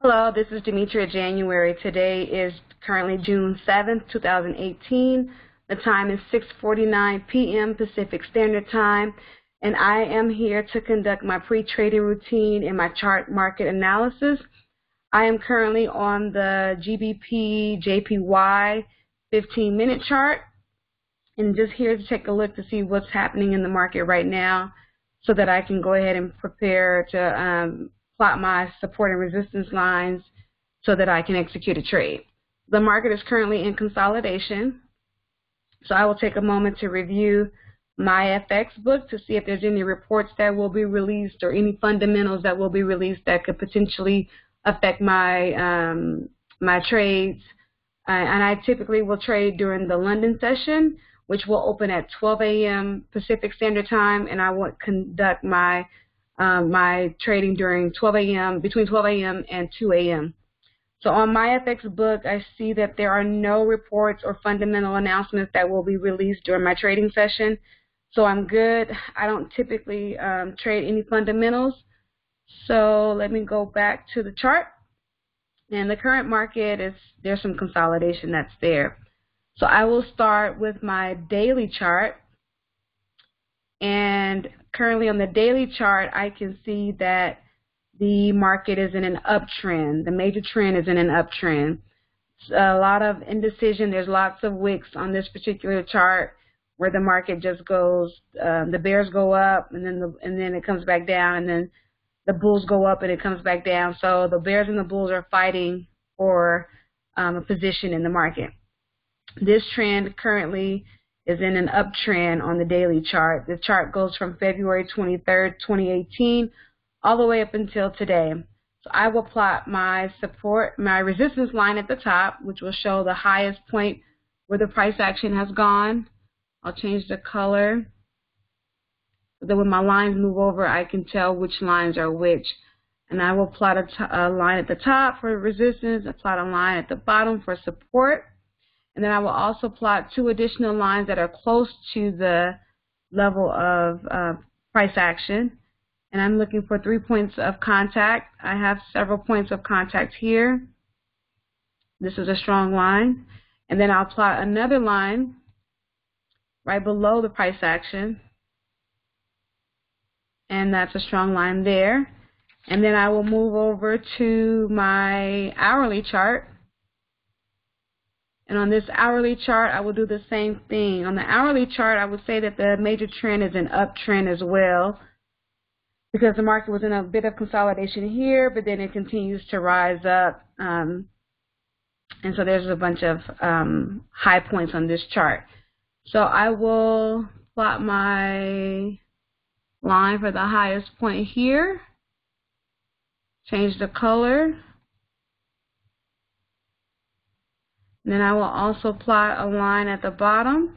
Hello, this is Demetria January. Today is currently June 7th, 2018. The time is 6:49 p.m. Pacific Standard Time, and I am here to conduct my pre-trading routine and my chart market analysis. I am currently on the GBP JPY 15-minute chart, and just here to take a look to see what's happening in the market right now so that I can go ahead and prepare to plot my support and resistance lines so that I can execute a trade. The market is currently in consolidation, so I will take a moment to review my FX book to see if there's any reports that will be released or any fundamentals that will be released that could potentially affect my my trades. And I typically will trade during the London session, which will open at 12 a.m. Pacific Standard Time, and I will conduct my my trading during 12 a.m. between 12 a.m. and 2 a.m. So on my FX book, I see that there are no reports or fundamental announcements that will be released during my trading session. So I'm good. I don't typically trade any fundamentals. So let me go back to the chart. And the current market there's some consolidation that's there. So I will start with my daily chart. And currently on the daily chart, I can see that the market is in an uptrend. The major trend is in an uptrend. A lot of indecision. There's lots of wicks on this particular chart where the market just goes, the bears go up and then it comes back down, and then the bulls go up and it comes back down. So the bears and the bulls are fighting for a position in the market. This trend currently is in an uptrend on the daily chart. The chart goes from February 23rd, 2018, all the way up until today. So I will plot my support, my resistance line at the top, which will show the highest point where the price action has gone. I'll change the color so that when my lines move over, I can tell which lines are which. And I will plot a line at the top for resistance, I plot a line at the bottom for support. And then I will also plot two additional lines that are close to the level of price action. And I'm looking for 3 points of contact. I have several points of contact here. This is a strong line. And then I'll plot another line right below the price action. And that's a strong line there. And then I will move over to my hourly chart. And on this hourly chart, I will do the same thing. On the hourly chart, I would say that the major trend is an uptrend as well, because the market was in a bit of consolidation here, but then it continues to rise up. And so there's a bunch of high points on this chart. So I will plot my line for the highest point here, change the color. And then I will also plot a line at the bottom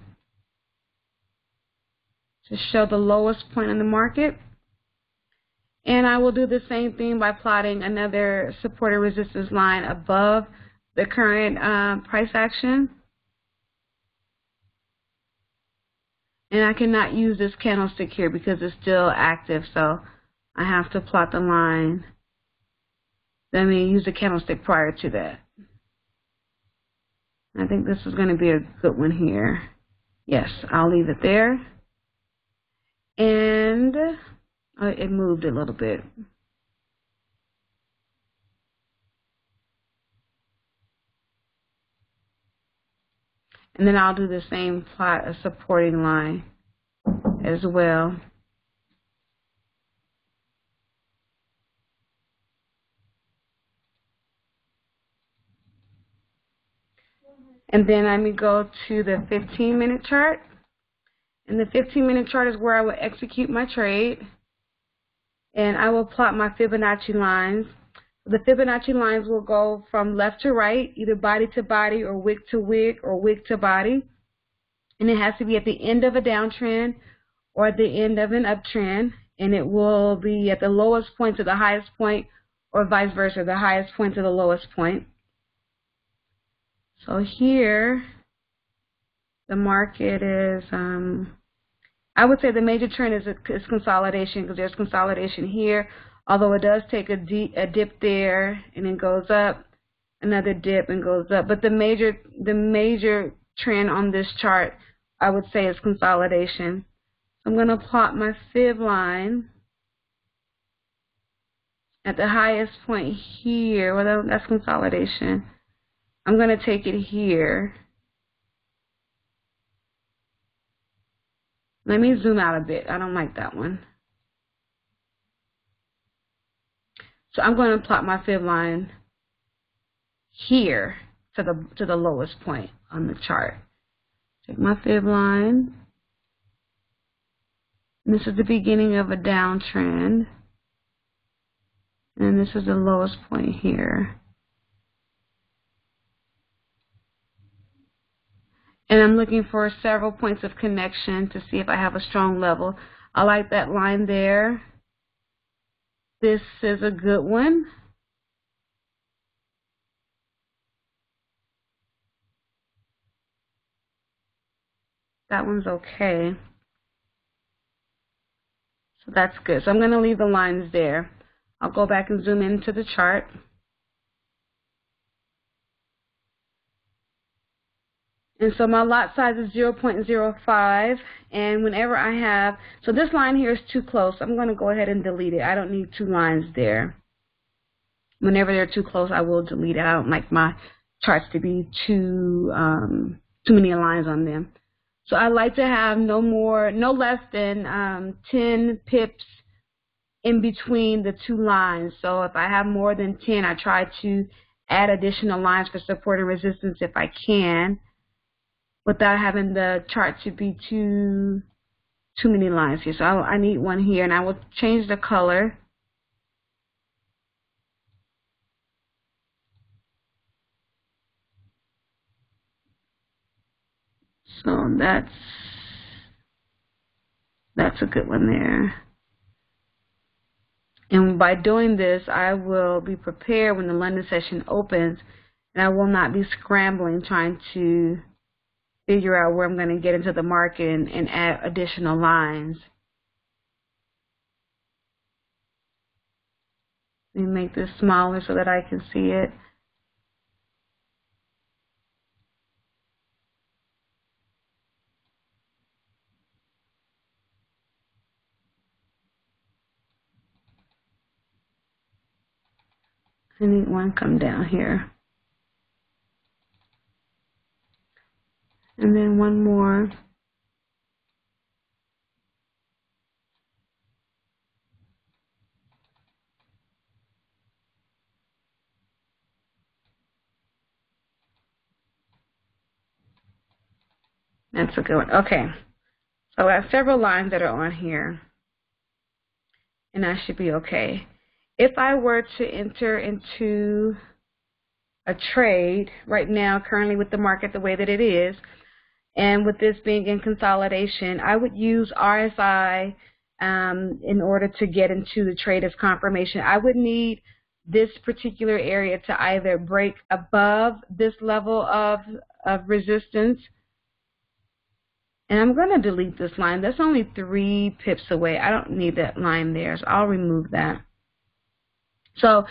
to show the lowest point in the market. And I will do the same thing by plotting another support and resistance line above the current price action. And I cannot use this candlestick here because it's still active, so I have to plot the line. Let me use the candlestick prior to that. I think this is going to be a good one here. Yes, I'll leave it there. And it moved a little bit. And then I'll do the same plot, a supporting line as well. And then let me go to the 15-minute chart. And the 15-minute chart is where I will execute my trade. And I will plot my Fibonacci lines. The Fibonacci lines will go from left to right, either body to body or wick to wick or wick to body. And it has to be at the end of a downtrend or at the end of an uptrend. And it will be at the lowest point to the highest point, or vice versa, the highest point to the lowest point. So here, the market is, I would say the major trend is consolidation, because there's consolidation here. although it does take a dip there and then goes up, another dip and goes up. But the major trend on this chart, I would say, is consolidation. I'm going to plot my fib line at the highest point here. Well, that's consolidation. I'm going to take it here. Let me zoom out a bit. I don't like that one. So I'm going to plot my fib line here to the lowest point on the chart. Take my fib line. And this is the beginning of a downtrend. And this is the lowest point here. And I'm looking for several points of connection to see if I have a strong level. I like that line there. This is a good one. That one's okay. So that's good. So I'm going to leave the lines there. I'll go back and zoom into the chart. And so my lot size is 0.05, and whenever I have, so this line here is too close. I'm going to go ahead and delete it. I don't need two lines there. Whenever they're too close, I will delete it. I don't like my charts to be too many lines on them. So I like to have no less than 10 pips in between the two lines. So if I have more than 10, I try to add additional lines for support and resistance if I can, without having the chart to be too many lines here. So I need one here, and I will change the color. So that's a good one there. And by doing this, I will be prepared when the London session opens, and I will not be scrambling trying to figure out where I'm going to get into the market and add additional lines. Let me make this smaller so that I can see it. I need one come down here. And then one more. That's a good one. Okay. So I have several lines that are on here, and I should be okay. If I were to enter into a trade right now, currently with the market the way that it is, and with this being in consolidation, I would use RSI in order to get into the trade as confirmation. I would need this particular area to either break above this level of resistance. And I'm going to delete this line. That's only 3 pips away. I don't need that line there, so I'll remove that. So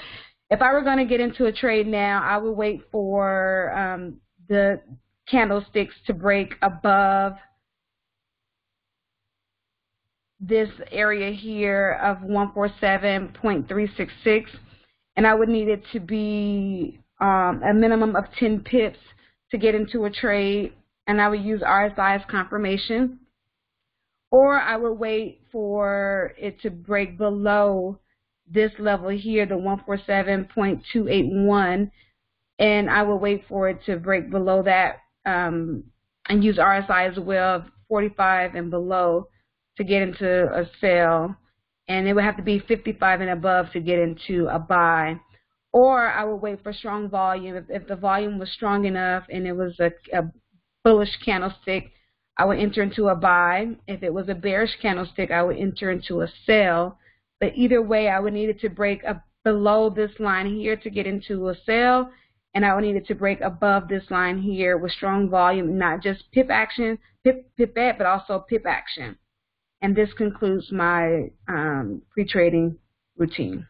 if I were going to get into a trade now, I would wait for the candlesticks to break above this area here of 147.366, and I would need it to be a minimum of 10 pips to get into a trade, and I would use RSI as confirmation. Or I would wait for it to break below this level here, the 147.281, and I will wait for it to break below that and use RSI as well, 45 and below, to get into a sell, and it would have to be 55 and above to get into a buy. Or I would wait for strong volume. If the volume was strong enough and it was a bullish candlestick, I would enter into a buy. If it was a bearish candlestick, I would enter into a sell. But either way, I would need it to break up below this line here to get into a sell, and I would need it to break above this line here with strong volume, not just pip action, pipette, but also pip action. And this concludes my pre-trading routine.